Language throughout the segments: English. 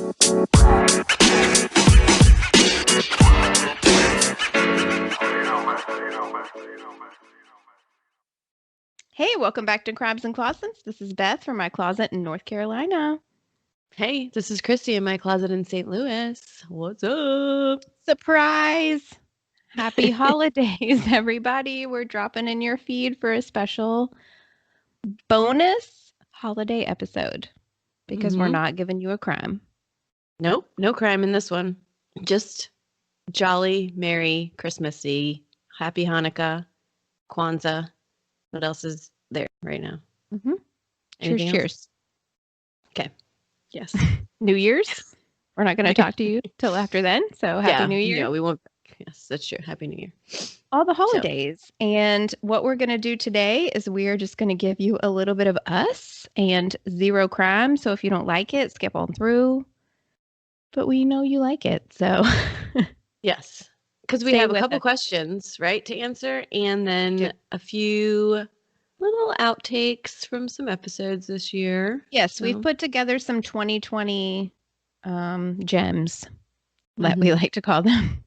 Hey, welcome back to Crabs and Closets. This is Beth from my closet in North Carolina. Hey, this is Christy in my closet in St. Louis. What's up? Surprise! Happy holidays, everybody. We're dropping in your feed for a special bonus holiday episode because we're not giving you a crime. Nope, no crime in this one. Just jolly, merry, Christmassy, happy Hanukkah, Kwanzaa. What else is there right now? Cheers, cheers. Okay. Yes. New Year's. We're not going to talk to you till after then. So happy New Year. Yeah, we won't. Yes, that's true. Happy New Year. All the holidays. And what we're going to do today is we are just going to give you a little bit of us and zero crime. So if you don't like it, skip on through. But we know you like it. So yes, because we have a couple questions, right, to answer. And then a few little outtakes from some episodes this year. Yes, we've put together some 2020 gems that we like to call them.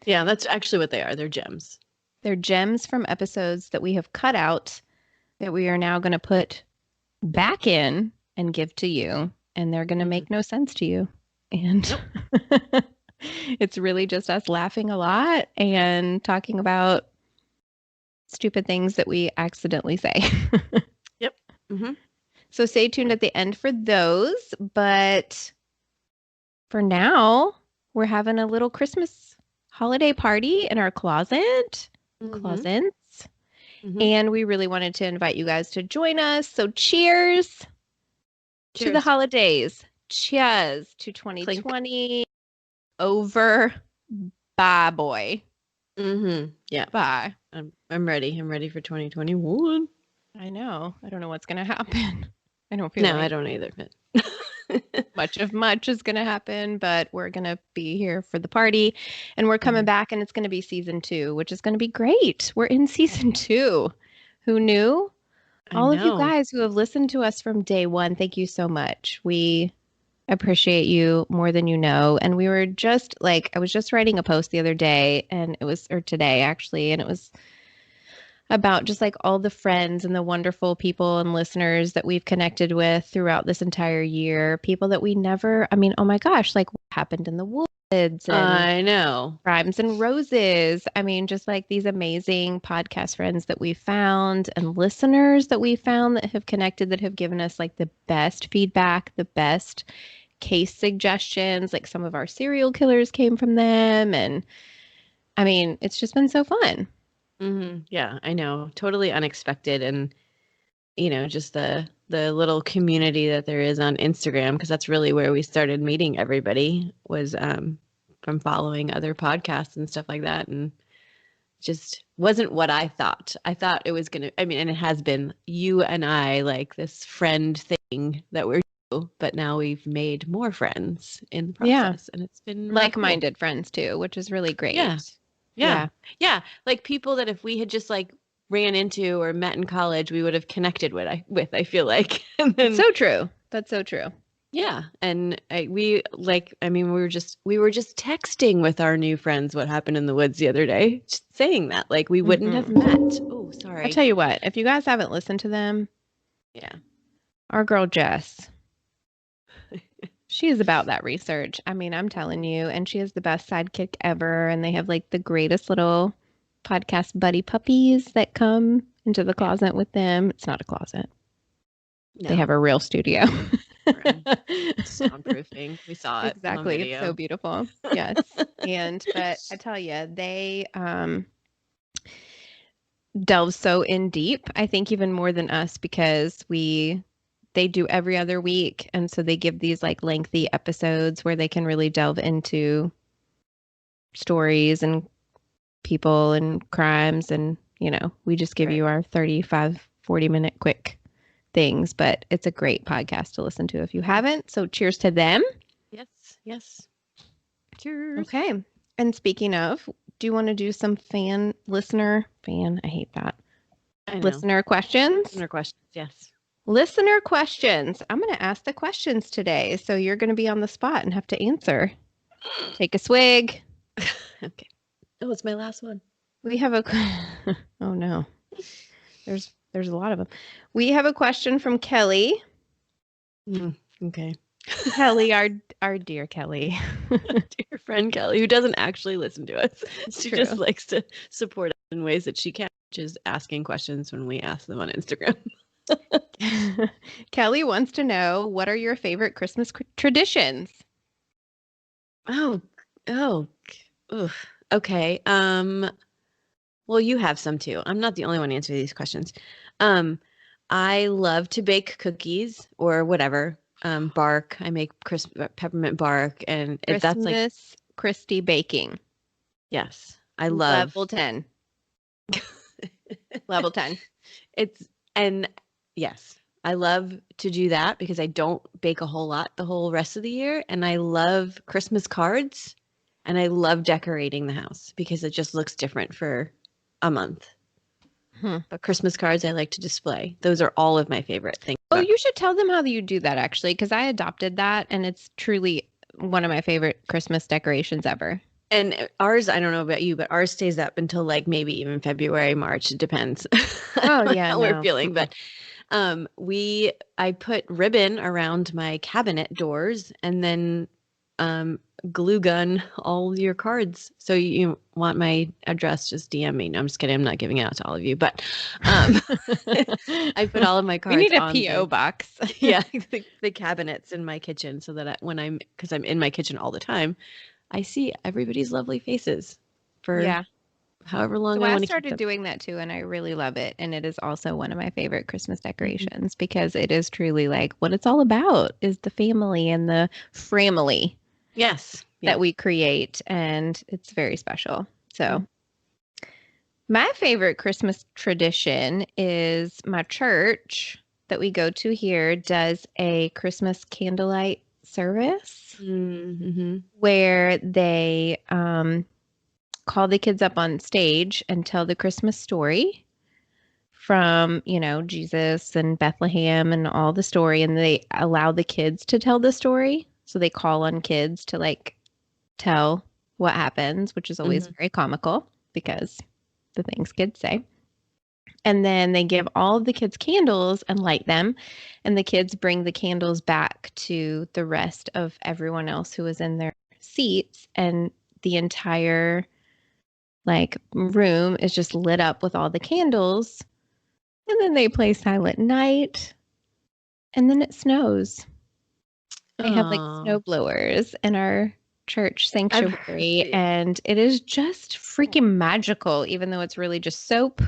Yeah, that's actually what they are. They're gems. They're gems from episodes that we have cut out that we are now going to put back in and give to you. And they're going to make no sense to you. And it's really just us laughing a lot and talking about stupid things that we accidentally say. Yep. So stay tuned at the end for those. But for now, we're having a little Christmas holiday party in our closets. And we really wanted to invite you guys to join us. So cheers. To the holidays. Cheers to 2020. Clink. Over. Bye, boy. Yeah. Bye. I'm ready. I'm ready for 2021. I know. I don't know what's going to happen. I don't feel No, I don't either. But much is going to happen, but we're going to be here for the party. And we're coming back, and it's going to be season 2, which is going to be great. We're in season 2. Who knew? All of you guys who have listened to us from day one, thank you so much. We appreciate you more than you know. And we were just like, I was just writing a post the other day, and it was, or today actually, and it was about just like all the friends and the wonderful people and listeners that we've connected with throughout this entire year. People that we never, I mean, oh my gosh, like what happened in the woods. And I know. Rhymes and Roses. I mean, just like these amazing podcast friends that we found and listeners that we found that have connected, that have given us like the best feedback, the best case suggestions. Like some of our serial killers came from them. And I mean, it's just been so fun. Yeah, I know. Totally unexpected. And, you know, just the little community that there is on Instagram, because that's really where we started meeting everybody, was from following other podcasts and stuff like that. And just wasn't what I thought. I thought it was going to, I mean, and it has been you and I, like this friend thing that we're doing, but now we've made more friends in the process. And it's been really like-minded friends too, which is really great. Yeah. Like people that if we had just like ran into or met in college, we would have connected with, I feel like. And then, so true. That's so true. Yeah. And we were just texting with our new friends what happened in the woods the other day, just saying that like we wouldn't have met. Oh, sorry. I'll tell you what, if you guys haven't listened to them. Yeah. Our girl Jess. She is about that research. I mean, I'm telling you, and she is the best sidekick ever. And they have like the greatest little podcast buddy puppies that come into the closet with them. It's not a closet. No. They have a real studio. Soundproofing. We saw it. Exactly. It's so beautiful. Yes. But I tell you, they delve so in deep, I think even more than us, because they do every other week. And so they give these like lengthy episodes where they can really delve into stories and people and crimes. And, you know, we just give you our 35, 40-minute quick things, but it's a great podcast to listen to if you haven't. So cheers to them. Yes. Cheers. Okay. And speaking of, do you want to do some listener questions? Listener questions, yes. Listener questions. I'm going to ask the questions today. So you're going to be on the spot and have to answer. Take a swig. Okay. Oh, it's my last one. We have a oh no. There's a lot of them. We have a question from Kelly. Okay. Kelly, our dear Kelly. Dear friend Kelly, who doesn't actually listen to us. She true. just likes to support us in ways that she can, which is asking questions when we ask them on Instagram. Kelly wants to know, what are your favorite Christmas traditions? Oh, oof. Okay. Well, you have some too. I'm not the only one answering these questions. I love to bake cookies or whatever. Bark. I make peppermint bark, and that's like Christmas Christie baking. yes, I love level 10. Level 10. And yes, I love to do that because I don't bake a whole lot the whole rest of the year, and I love Christmas cards, and I love decorating the house because it just looks different for a month. But Christmas cards I like to display. Those are all of my favorite things. Oh, you should tell them how you do that actually, because I adopted that and it's truly one of my favorite Christmas decorations ever. And ours, I don't know about you, but ours stays up until like maybe even February, March. It depends. Oh yeah, how no. we're feeling. But I put ribbon around my cabinet doors and then glue gun all your cards. So you want my address, just DM me. No, I'm just kidding. I'm not giving it out to all of you, but I put all of my cards. We need a on PO box. Yeah, the cabinets in my kitchen so that because I'm in my kitchen all the time, I see everybody's lovely faces for however long I want to. I started doing that too, and I really love it. And it is also one of my favorite Christmas decorations because it is truly like what it's all about is the family and the framily. Yes. That we create, and it's very special. So my favorite Christmas tradition is my church that we go to here does a Christmas candlelight service where they call the kids up on stage and tell the Christmas story from, Jesus and Bethlehem and all the story, and they allow the kids to tell the story. So they call on kids to like tell what happens, which is always very comical because the things kids say. And then they give all of the kids candles and light them, and the kids bring the candles back to the rest of everyone else who is in their seats, and the entire like room is just lit up with all the candles. And then they play Silent Night, and then it snows. They have like snow blowers in our church sanctuary, and it is just freaking magical, even though it's really just soap.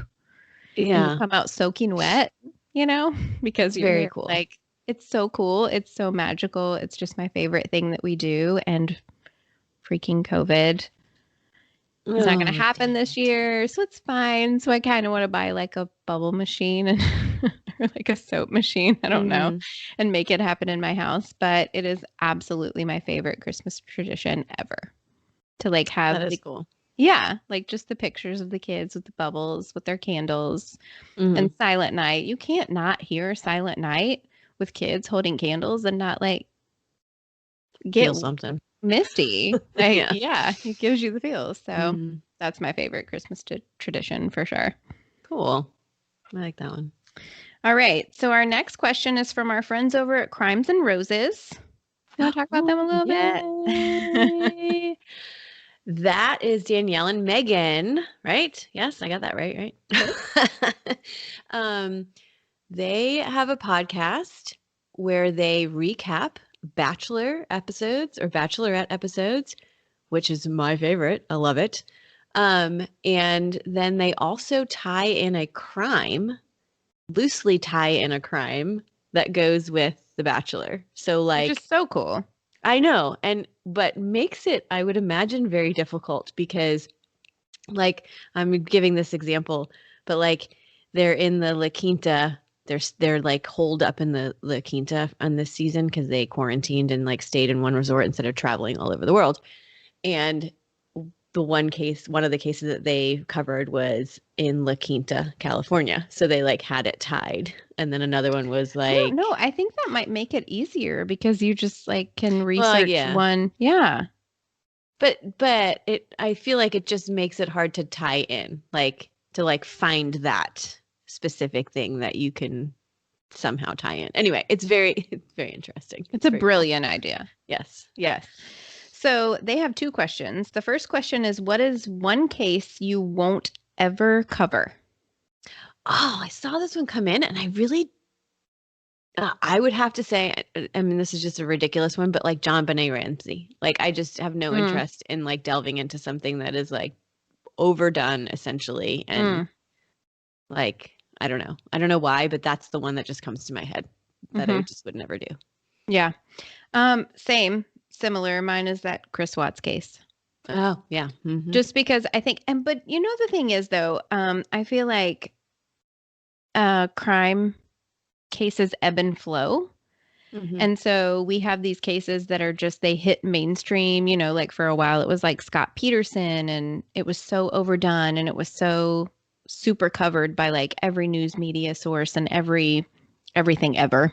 Yeah. And you come out soaking wet, because you're very cool. Like, it's so cool. It's so magical. It's just my favorite thing that we do. And freaking COVID is not going to happen this year. So it's fine. So I kind of want to buy like a bubble machine and or like a soap machine. I don't know. And make it happen in my house. But it is absolutely my favorite Christmas tradition ever to like have. That is cool. Yeah, like just the pictures of the kids with the bubbles, with their candles, and Silent Night. You can't not hear Silent Night with kids holding candles and not like feel something misty. Like, yeah, it gives you the feels. So that's my favorite Christmas tradition for sure. Cool. I like that one. All right. So our next question is from our friends over at Crimes and Roses. You want to talk about them a little bit? That is Danielle and Megan, right? Yes, I got that right? They have a podcast where they recap Bachelor episodes or Bachelorette episodes, which is my favorite. I love it. And then they also loosely tie in a crime that goes with The Bachelor. So like, which is so cool. I know. But makes it, I would imagine, very difficult because like, I'm giving this example, but like they're in the La Quinta, they're like holed up in the La Quinta on this season because they quarantined and like stayed in one resort instead of traveling all over the world. And one of the cases that they covered was in La Quinta, California. So they like had it tied. And then another one was I don't like, know. I think that might make it easier because you just like can well, research yeah. one. Yeah. But I feel like it just makes it hard to tie in, like to like find that specific thing that you can somehow tie in. Anyway, it's very interesting. It's a very brilliant idea. Yes. Yes. So they have two questions. The first question is, what is one case you won't ever cover? Oh, I saw this one come in and I really I would have to say, I mean, this is just a ridiculous one, but like John Benet Ramsey. Like I just have no interest in like delving into something that is like overdone essentially. And like, I don't know. I don't know why, but that's the one that just comes to my head that I just would never do. Yeah. Similar. Mine is that Chris Watts case. Oh, yeah. Just because I think, but you know, the thing is though, I feel like crime cases ebb and flow. And so we have these cases that are just, they hit mainstream, you know, like for a while it was like Scott Peterson and it was so overdone and it was so super covered by like every news media source and everything ever.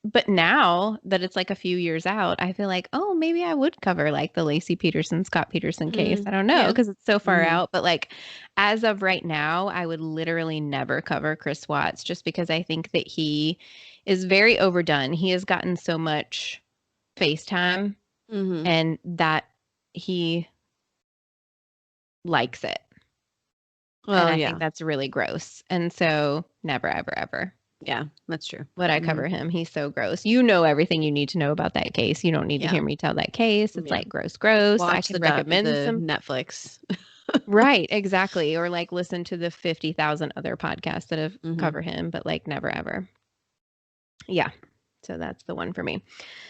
But now that it's like a few years out, I feel like, oh, maybe I would cover like the Lacey Peterson, Scott Peterson case. I don't know because it's so far out. But like as of right now, I would literally never cover Chris Watts just because I think that he is very overdone. He has gotten so much FaceTime and that he likes it. Well, and I think that's really gross. And so never, ever, ever. Yeah, that's true. Would I cover him? He's so gross. You know everything you need to know about that case. You don't need to hear me tell that case. It's like gross. Watch I can recommend some Netflix. Right, exactly. Or like listen to the 50,000 other podcasts that have covered him, but like never ever. Yeah. So that's the one for me.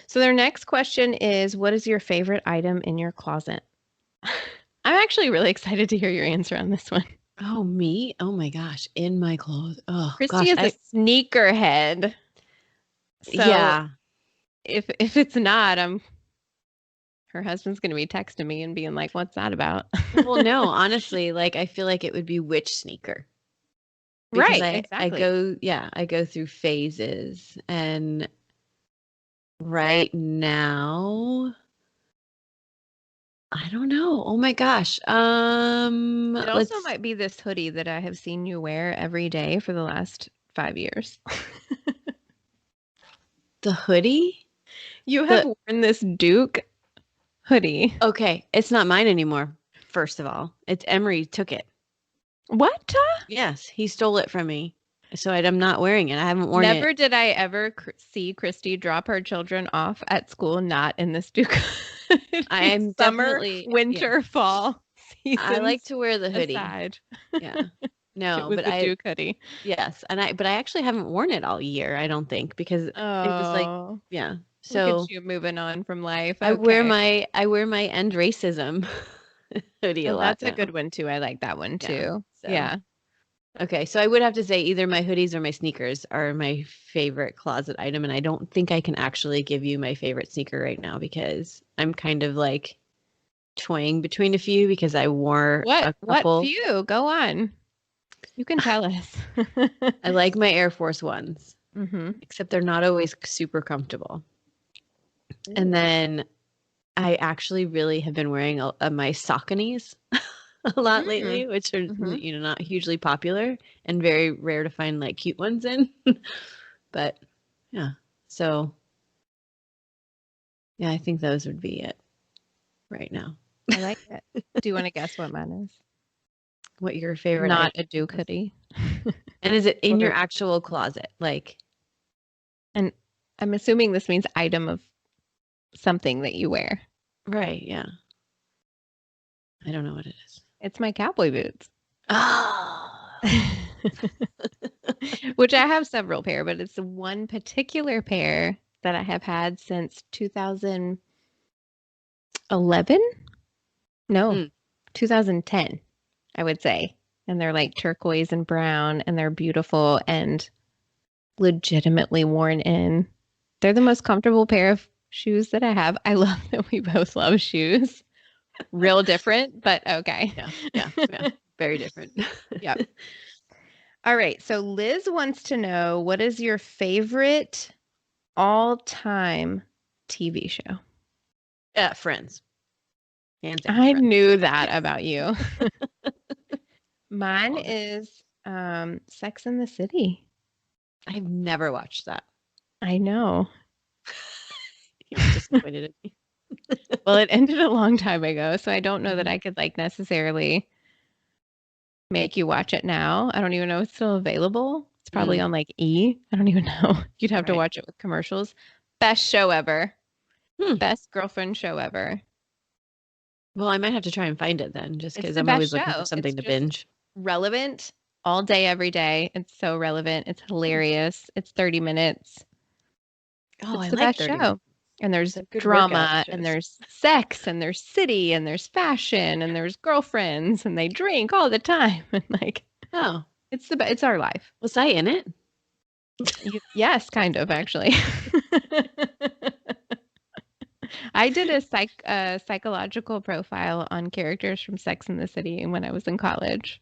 So their next question is, what is your favorite item in your closet? I'm actually really excited to hear your answer on this one. Oh, me? Oh my gosh. In my clothes. Oh, Christy is a sneakerhead. So yeah. If it's not, her husband's going to be texting me and being like, what's that about? Well, no, honestly, like I feel like it would be which sneaker. Because right, exactly. I go through phases and right now I don't know. Oh my gosh. It also might be this hoodie that I have seen you wear every day for the last 5 years. The hoodie? You have worn this Duke hoodie. Okay, it's not mine anymore. First of all, it's Emery took it. What? Yes, he stole it from me. So I'm not wearing it. I haven't worn it. Never did I ever see Christy drop her children off at school not in this Duke. I am summer, winter, fall seasons. I like to wear the hoodie. Aside. Yeah. No, but the Duke hoodie. Yes, but I actually haven't worn it all year, I don't think, because it was like, yeah. So look at you moving on from life. Okay. I wear my End Racism hoodie a lot. That's a good one too. I like that one too. Yeah. Okay, so I would have to say either my hoodies or my sneakers are my favorite closet item, and I don't think I can actually give you my favorite sneaker right now because I'm kind of like toying between a few because I wore a couple. What few? Go on. You can tell us. I like my Air Force Ones, except they're not always super comfortable. And then I actually really have been wearing my Sauconys a lot lately, which are not hugely popular and very rare to find like cute ones in. But yeah, so yeah, I think those would be it right now. I like it. Do you want to guess what mine is? What your favorite? Not a Duke hoodie. And is it in your actual closet? Like, and I'm assuming this means item of something that you wear. Right. Yeah. I don't know what it is. It's my cowboy boots. Oh. Which I have several pair, but it's the one particular pair that I have had since 2011. No, 2010, I would say. And they're like turquoise and brown, and they're beautiful and legitimately worn in. They're the most comfortable pair of shoes that I have. I love that we both love shoes. Real different, but okay. Yeah. Very different. Yep. All right. So Liz wants to know, what is your favorite all-time TV show? Friends. Hands down, I Friends. knew that about you. Mine Love it. is Sex and the City. I've never watched that. I know. You're disappointed in me. Well, it ended a long time ago, so I don't know that Mhm. I could like necessarily make you watch it now. I don't even know if it's still available. It's probably on like E. I don't even know. You'd have to Right. watch it with commercials. Best show ever. Hmm. Best girlfriend show ever. Well, I might have to try and find it then, just It's because the I'm best always looking for show. It's something to just binge. relevant all day, every day. It's so relevant. It's hilarious. It's 30 minutes. Oh, It's I the like best 30 show. minutes. And there's They're good workout drama, and shows. there's sex, and there's city, and there's fashion, and there's girlfriends, and they drink all the time. And like, Oh, it's our life. was I in it? Yes, kind of actually. I did a psychological profile on characters from Sex and the City when I was in college.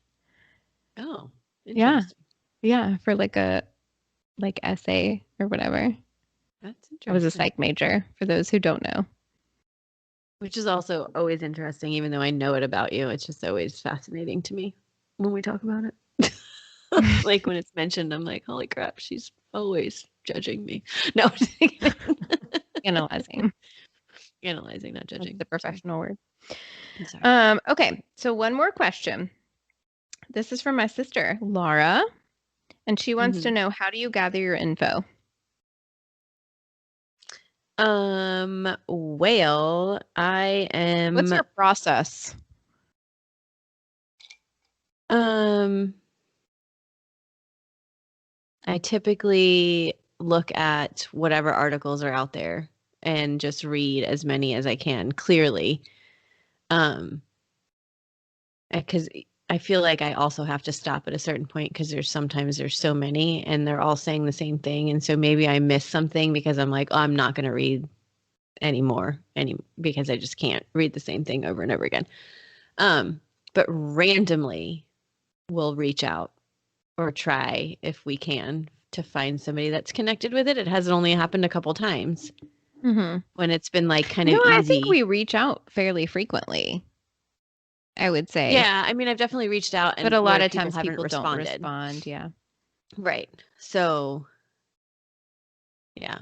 Oh, Yeah. interesting. Yeah, for like a essay or whatever. That's I was a interesting. psych major, for those who don't know. Which is also always interesting, even though I know it about you. It's just always fascinating to me when we talk about it. Like when it's mentioned, I'm like, holy crap, she's always judging me. No, I'm just kidding. Analyzing. Analyzing, not That's judging. the professional word. I'm sorry. Okay, so one more question. This is from my sister, Laura, and she wants to Mhm. know, how do you gather your info? Well, I What's am your process? um I typically look at whatever articles are out there and just read as many as I can clearly. Um, because I feel like I also have to stop at a certain point because there's so many and they're all saying the same thing. And so maybe I miss something because I'm like, oh, I'm not going to read anymore because I just can't read the same thing over and over again. But randomly we'll reach out or try if we can to find somebody that's connected with it. It hasn't only happened a couple times Mm-hmm. when it's been like kind No, of I think easy. we reach out fairly frequently, I would say. Yeah, I mean, I've definitely reached out But and a lot where of people times haven't people don't responded. respond. Yeah. Right. So, yeah.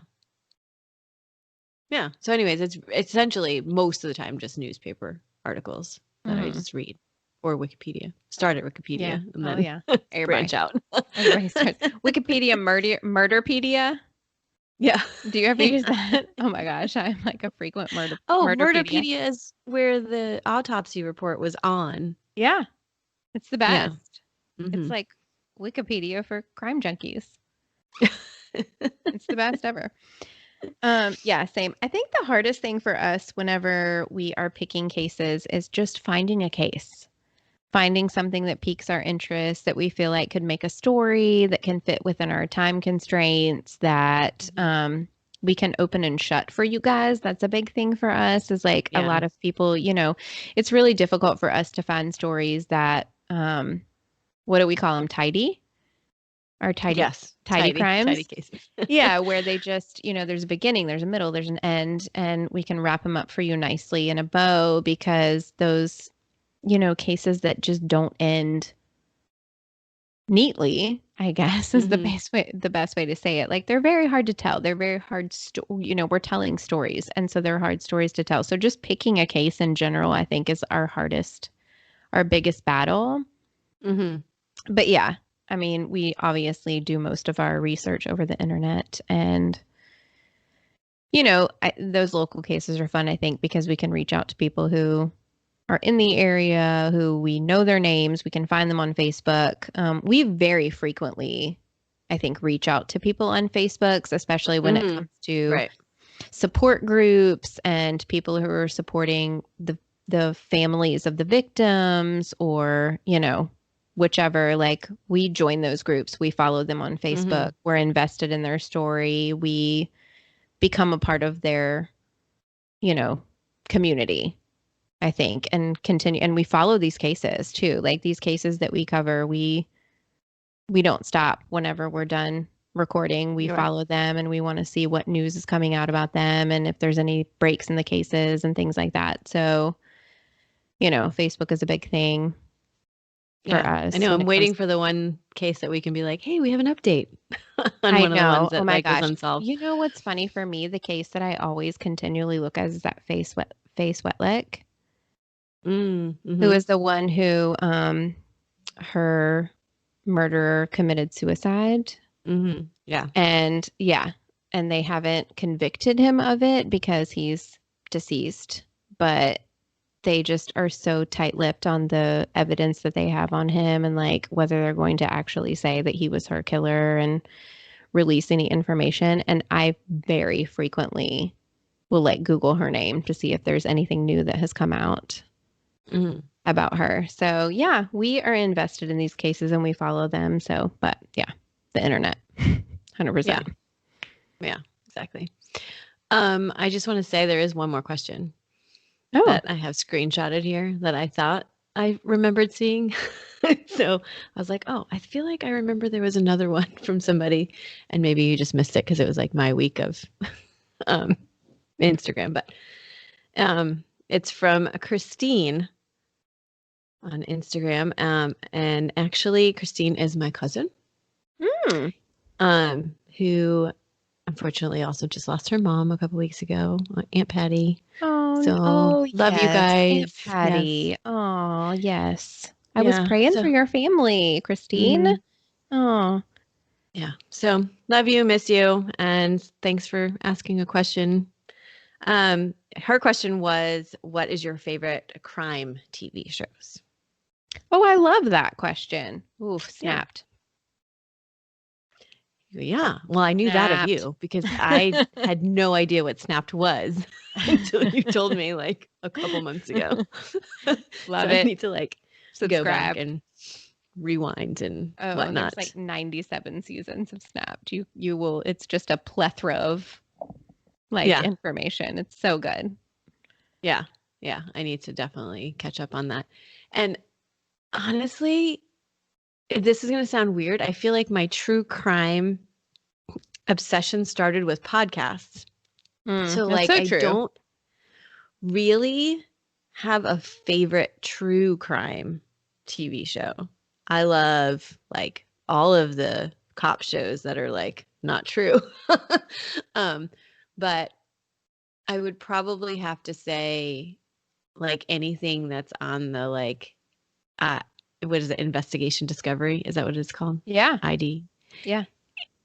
Yeah. So anyways, it's essentially most of the time just newspaper articles that I Mm-hmm. just read or Wikipedia. Start at Yeah. Wikipedia and Oh, then yeah. branch Everybody. out. Everybody starts. Wikipedia, Murderpedia. Yeah. Do you ever Yeah. use that? Oh my gosh, I'm like a frequent Oh, Murderpedia. Murderpedia is where the autopsy report was on. Yeah, it's the Yeah. best. It's Hmm. like Wikipedia for crime junkies. It's the best ever. Yeah, same. I think the hardest thing for us whenever we are picking cases is just finding a case. Finding something that piques our interest, that we feel like could make a story, that can fit within our time constraints, that we can open and shut for you guys. That's a big thing for us, is like a Yeah. lot of people, it's really difficult for us to find stories that, what do we call them? Tidy? Or Yes. tidy Tidy crimes. cases. Yeah, where they just, there's a beginning, there's a middle, there's an end, and we can wrap them up for you nicely in a bow, because those, cases that just don't end neatly, I guess, is Hmm. the best way to say it. Like, they're very hard to tell. They're very hard we're telling stories, and so they're hard stories to tell. So just picking a case in general, I think, is our biggest battle. Hmm. But yeah, I mean, we obviously do most of our research over the internet, and those local cases are fun, I think, because we can reach out to people who are in the area, who we know their names. We can find them on Facebook. We very frequently, I think, reach out to people on Facebooks, especially when it Hmm. comes to Right. support groups and people who are supporting the families of the victims, or, whichever. Like, we join those groups, we follow them on Facebook, Hmm. we're invested in their story, we become a part of their, you know, community. I think, and continue. And we follow these cases too. Like these cases that we cover, we don't stop whenever we're done recording. We You're right. follow them and we want to see what news is coming out about them and if there's any breaks in the cases and things like that. So, Facebook is a big thing for us. I know. when I'm it waiting comes- for the one case that we can be like, hey, we have an update on I one of the know. ones that Oh my like was gosh. unsolved. You know what's funny for me? The case that I always continually look at is that Face Wetlick, Mm-hmm. who is the one who her murderer committed suicide. Mm-hmm. Yeah. And yeah, and they haven't convicted him of it because he's deceased, but they just are so tight-lipped on the evidence that they have on him and like whether they're going to actually say that he was her killer and release any information. And I very frequently will like Google her name to see if there's anything new that has come out about her. So yeah, we are invested in these cases and we follow them. So, but yeah, the internet, 100%. Yeah, exactly. I just want to say there is one more question Oh, that I have screenshotted here that I thought I remembered seeing. So I was like, oh, I feel like I remember there was another one from somebody, and maybe you just missed it because it was like my week of Instagram. But it's from Christine on Instagram. And actually, Christine is my cousin, who unfortunately also just lost her mom a couple weeks ago, Aunt Patty. oh, So love you yes, guys. Aunt Patty. Yes. Oh, yes. I was Yeah, praying so for your family, Christine. Mhm. Oh, Yeah. So love you, miss you, and thanks for asking a question. Her question was, what is your favorite crime TV shows? oh, I love that question. Oof, snapped. Yeah. Well, I knew that of Snapped. you because I had no idea what Snapped was until you told me like a couple months ago. Love So it. I need to like go back Subscribe. and rewind and Oh, whatnot. there's like 97 seasons of Snapped. You will, it's just a plethora of like Yeah. information. It's so good. Yeah. Yeah. I need to definitely catch up on that. And honestly, this is going to sound weird. I feel like my true crime obsession started with podcasts. So That's like so I true. don't really have a favorite true crime TV show. I love like all of the cop shows that are like not true. But I would probably have to say like anything that's on the like what is it, Investigation Discovery? Is that what it's called? Yeah. ID. Yeah.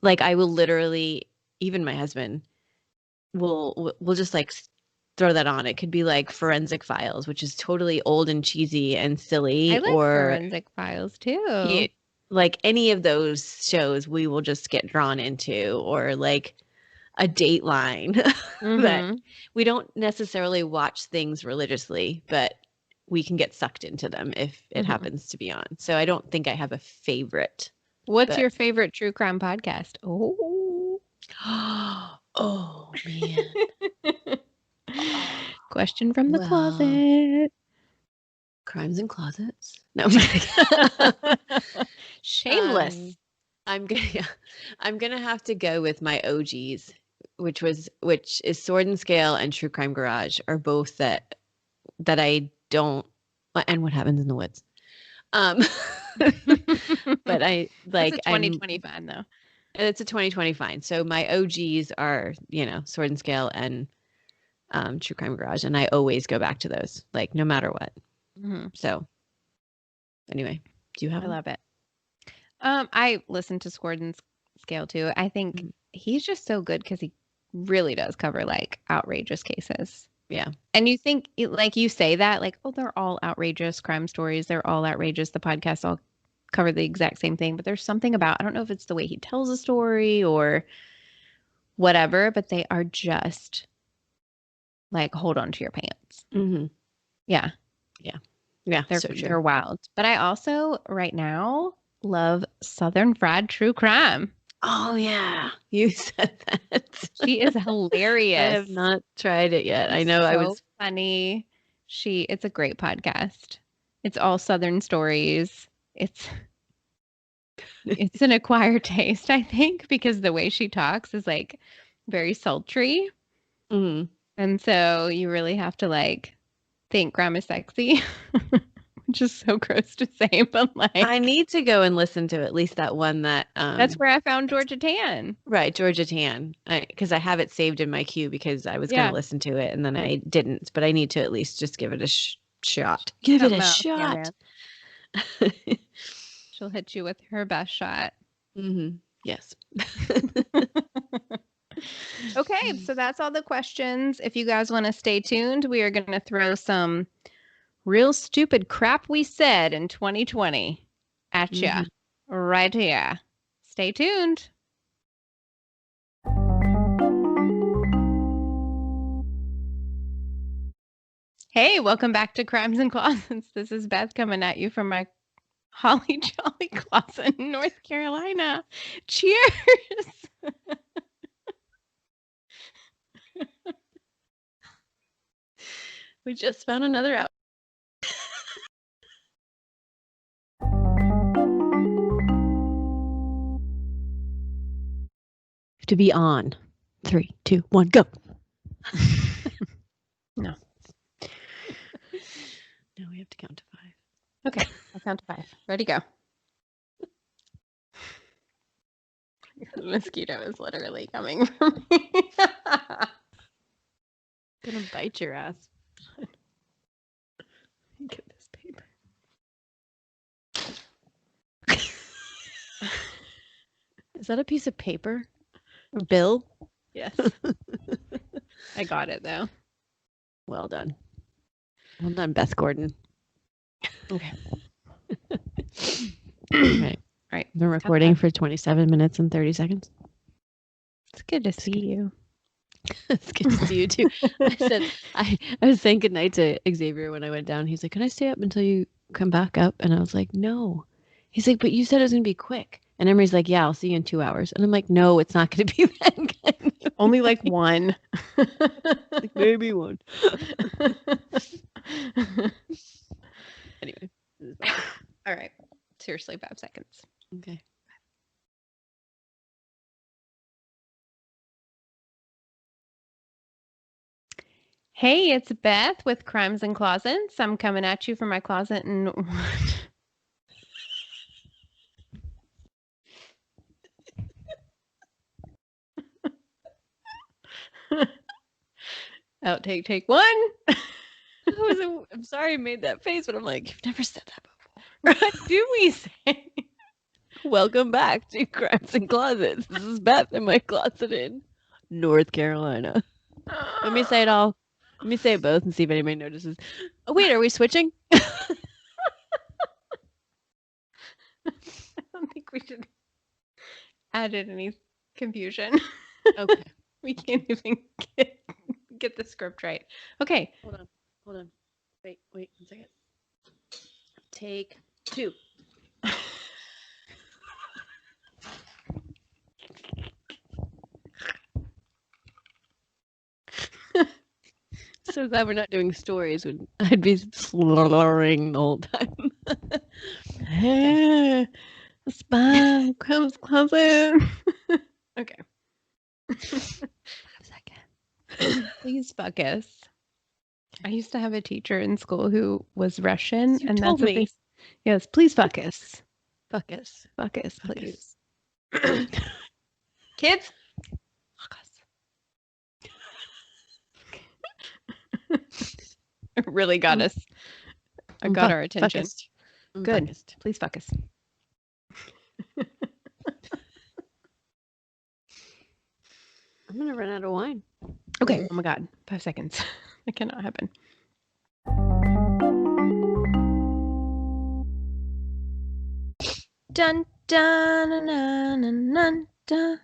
Like I will literally, even my husband will just like throw that on. It could be like Forensic Files, which is totally old and cheesy and silly, I like or Forensic Files too. like any of those shows we will just get drawn into, or like a Dateline that Mhm. we don't necessarily watch things religiously, but we can get sucked into them if it Mhm. happens to be on. So I don't think I have a favorite. What's But your favorite true crime podcast? Oh. oh man. Question from the Well, closet. Crimes in Closets. No, I'm kidding. Shameless. I'm gonna have to go with my OGs, which is Sword and Scale and True Crime Garage, are both that I don't, and What Happens in the Woods. But I like It's a 2020 fan though. It's a 2020 fine. So my OGs are, Sword and Scale and True Crime Garage, and I always go back to those, like no matter what. Mm-hmm. So anyway, do you have? I love it. I listen to Sword and Scale too. I think he's just so good because he really does cover like outrageous cases. Yeah. And you think, like you say that, like, oh, they're all outrageous crime stories. They're all outrageous. The podcasts all cover the exact same thing. But there's something about, I don't know if it's the way he tells a story or whatever, but they are just like, hold on to your pants. Mm-hmm. Yeah. Yeah. Yeah. They're wild. But I also, right now, love Southern Fried True Crime. Oh, yeah. You said that. She is hilarious. I have not tried it yet. I know so I was funny. It's a great podcast. It's all Southern stories. It's an acquired taste, I think, because the way she talks is like very sultry. Mhm. And so you really have to like think Grandma's sexy, which is so gross to say, but like I need to go and listen to at least that one that that's where I found Georgia Tan. right, Georgia Tan. Because I have it saved in my queue because I was going Yeah. to listen to it and then I didn't, but I need to at least just give it a shot. Give it a shot. She'll hit you with her best shot. Mm-hmm. Yes. Okay, so that's all the questions. If you guys want to stay tuned, we are going to throw some real stupid crap we said in 2020 at ya right here. Stay tuned. Hey, welcome back to Crimes and Closets. This is Beth coming at you from my Holly Jolly closet in North Carolina. Cheers. We just found another out. To be on. 3, 2, 1, go. No. No, we have to count to 5. Okay, I'll count to 5. Ready, go. The mosquito is literally coming for me. Gonna bite your ass. Get this paper. Is that a piece of paper? A bill? Yes. I got it though. Well done. Well done, Beth Gordon. Okay. Right. Right. Been recording for 27 minutes and 30 seconds. It's good to see you. It's good to see you too. I was saying goodnight to Xavier when I went down. He's like, "Can I stay up until you come back up?" And I was like, "No." He's like, "But you said it was gonna be quick." And Emery's like, "Yeah, I'll see you in 2 hours." And I'm like, "No, it's not gonna be that kind of Only like one. like maybe one. Anyway. All right. Seriously, 5 seconds. Okay. Hey, it's Beth with Crimes and Closets. I'm coming at you from my closet in Outtake, take 1. I'm sorry I made that face, but I'm like, you've never said that before. What do we say? Welcome back to Crimes and Closets. This is Beth in my closet in North Carolina. Let me say it all. Let me say it both and see if anybody notices. Oh, wait, are we switching? I don't think we should add in any confusion. Okay. We can't even get the script right. Okay. Hold on. Wait, 1 second. Take 2. So glad we're not doing stories. I'd be slurring the whole time. Hey, Spy comes closet. Okay. 5 seconds. Please fuck us. I used to have a teacher in school who was Russian, You and told that's what me. yes, please fuck us. Fuck us. Fuck us, Fuck please. Kids, fuck us. It really got us. I got our attention. Good. Fuckest. Please fuck us. I'm gonna run out of wine. Okay. Oh my God. 5 seconds. That cannot happen. Dun dun dun dun dun dun. Dun.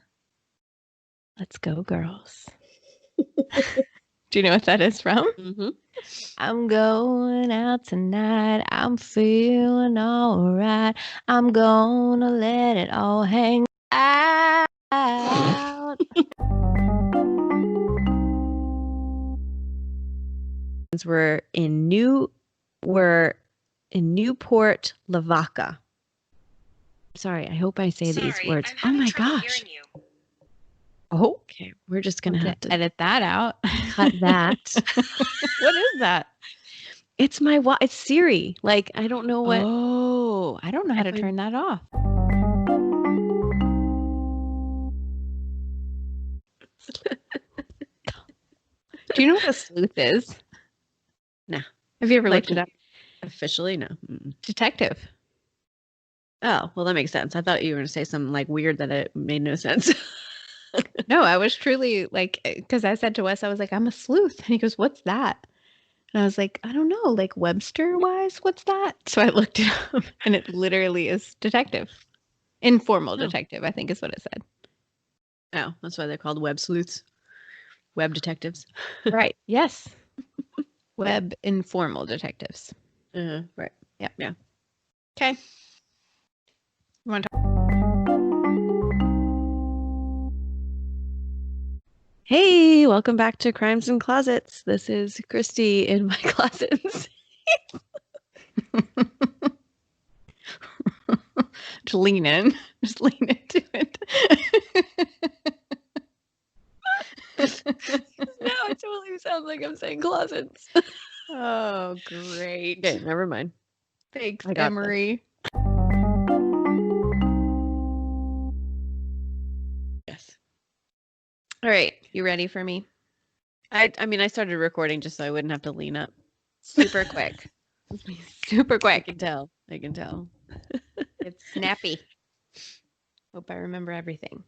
Let's go, girls. Do you know what that is from? Mm-hmm. I'm going out tonight. I'm feeling all right. I'm gonna let it all hang out. We're in Newport, Lavaca. Sorry, I hope I say these words. Oh my gosh. Oh, okay. We're just gonna have to edit that out. cut that. What is that? It's it's Siri. Like, I don't know what. Oh, I don't know how to turn that off. Do you know what a sleuth is? No. Have you ever looked it up? Officially, no. Detective. Oh, well, that makes sense. I thought you were going to say something like weird that it made no sense. No, I was truly like, because I said to Wes, I was like, I'm a sleuth. And he goes, what's that? And I was like, I don't know, like Webster-wise, what's that? So I looked it up, and it literally is detective. Informal detective, I think is what it said. Oh, that's why they're called web sleuths. Web detectives. Right. Yes. Web informal detectives. Right. Yeah. Yeah. Okay. You want to talk? Hey, welcome back to Crimes and Closets. This is Christy in my closets. Just lean in. Just lean into it. No, it totally sounds like I'm saying closets. Oh, great. Okay, never mind. Thanks, Emery. Yes. All right. You ready for me? I mean, I started recording just so I wouldn't have to lean up. Super quick. Super quick. I can tell. It's snappy. Hope I remember everything.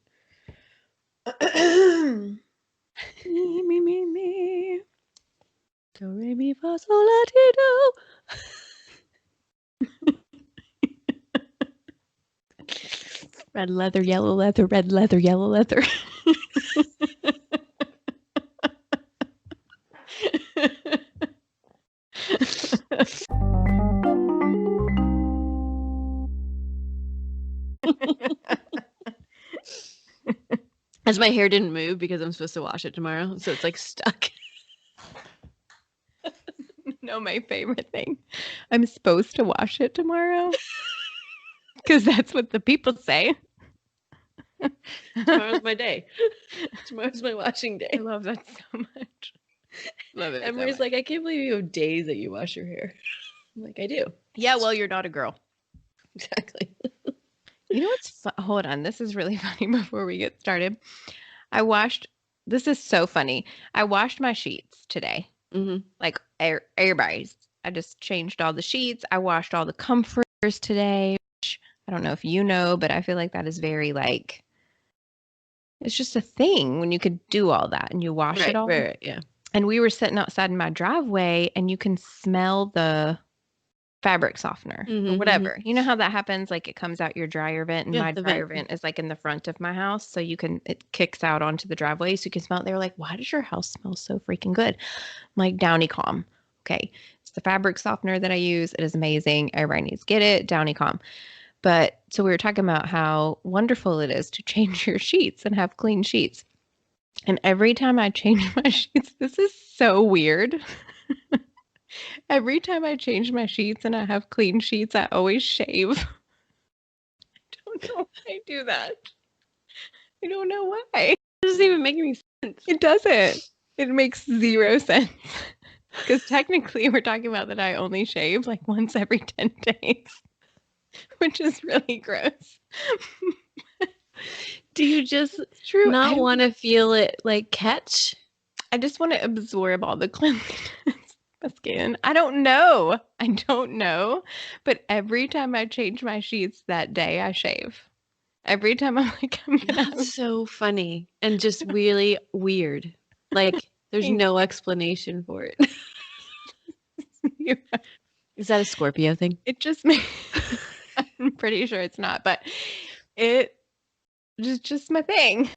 Me. Do, re, mi, fa, sol, la, ti, do. Red leather, yellow leather, red leather, yellow leather. As my hair didn't move because I'm supposed to wash it tomorrow, so it's like stuck. No, my favorite thing. I'm supposed to wash it tomorrow because that's what the people say. Tomorrow's my day. Tomorrow's my washing day. I love that so much. Love it. Emery's like, I can't believe you have days that you wash your hair. I'm like, I do. Yeah, well, you're not a girl. Exactly. You know what's hold on, this is really funny before we get started. This is so funny. I washed my sheets today. Like everybody's. I just changed all the sheets. I washed all the comforters today. Which I don't know if you know, but I feel like that is very like, it's just a thing when you could do all that and you wash it all. Right, yeah. And we were sitting outside in my driveway and you can smell the fabric softener or whatever. You know how that happens? Like it comes out your dryer vent, and my dryer vent is like in the front of my house. So it kicks out onto the driveway. So you can smell it. They were like, why does your house smell so freaking good? I'm like, Downy Calm. Okay. It's the fabric softener that I use. It is amazing. Everybody needs to get it. Downy Calm. But so we were talking about how wonderful it is to change your sheets and have clean sheets. And every time I change my sheets, this is so weird. Every time I change my sheets and I have clean sheets, I always shave. I don't know why I do that. I don't know why. It doesn't even make any sense. It doesn't. It makes zero sense. Because technically we're talking about that I only shave like once every 10 days, which is really gross. Do you just not want to feel it like catch? I just want to absorb all the cleanliness. My skin. I don't know. But every time I change my sheets that day, I shave. Every time I'm like, That's so funny and just really weird. Like there's no explanation for it. Is that a Scorpio thing? It just makes, I'm pretty sure it's not, but it is just my thing.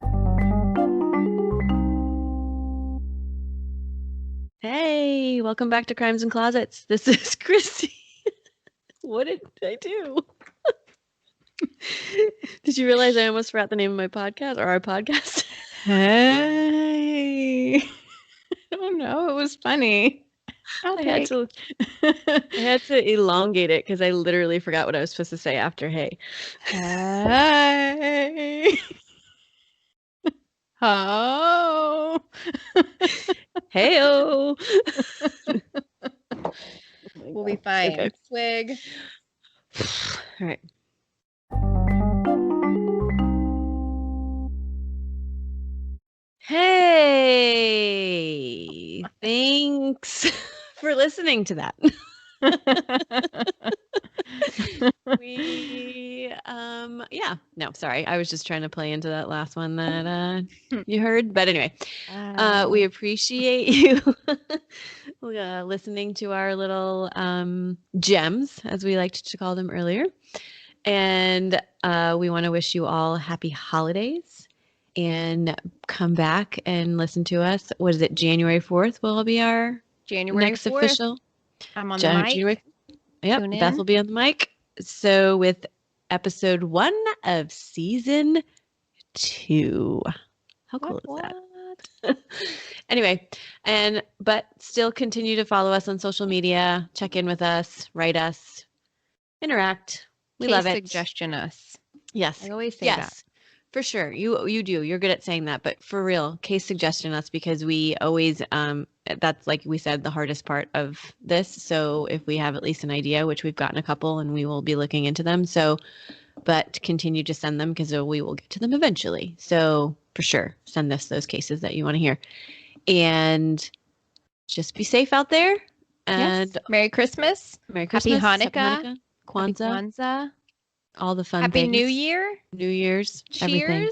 Hey, welcome back to Crimes and Closets. This is Christy. What did I do? Did you realize I almost forgot the name of my podcast or our podcast? Hey. I don't know. It was funny. I'll I had take. to elongate it because I literally forgot what I was supposed to say after hey. Hey. Oh. Hey-o. We'll be fine. Okay. Swig. All right. Hey, thanks for listening to that. No, sorry. I was just trying to play into that last one that you heard. But anyway, we appreciate you listening to our little gems, as we liked to call them earlier. And we want to wish you all happy holidays and come back and listen to us. What is it? January 4th will be our January next 4th. official. I'm on the mic. January. Yep, Tune Beth in. will be on the mic. So with episode 1 of season 2. How cool is that? Anyway, but still continue to follow us on social media, check in with us, write us, interact. We love it. Suggestion us. Yes. I always say that. For sure. You do. You're good at saying that, but for real, case suggestion us because we always that's like we said the hardest part of this. So if we have at least an idea, which we've gotten a couple and we will be looking into them. So but continue to send them because we will get to them eventually. So for sure, send us those cases that you want to hear. And just be safe out there. And yes. Merry Christmas. Merry Christmas. Happy Hanukkah. Kwanzaa. Happy Kwanzaa. All the fun Happy things. New Year. New Year's. Cheers. Everything.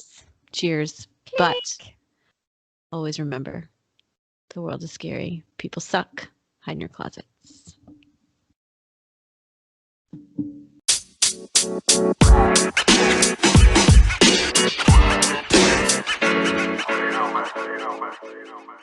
Cheers. Cake. But always remember, the world is scary. People suck. Hide in your closets. You know, man.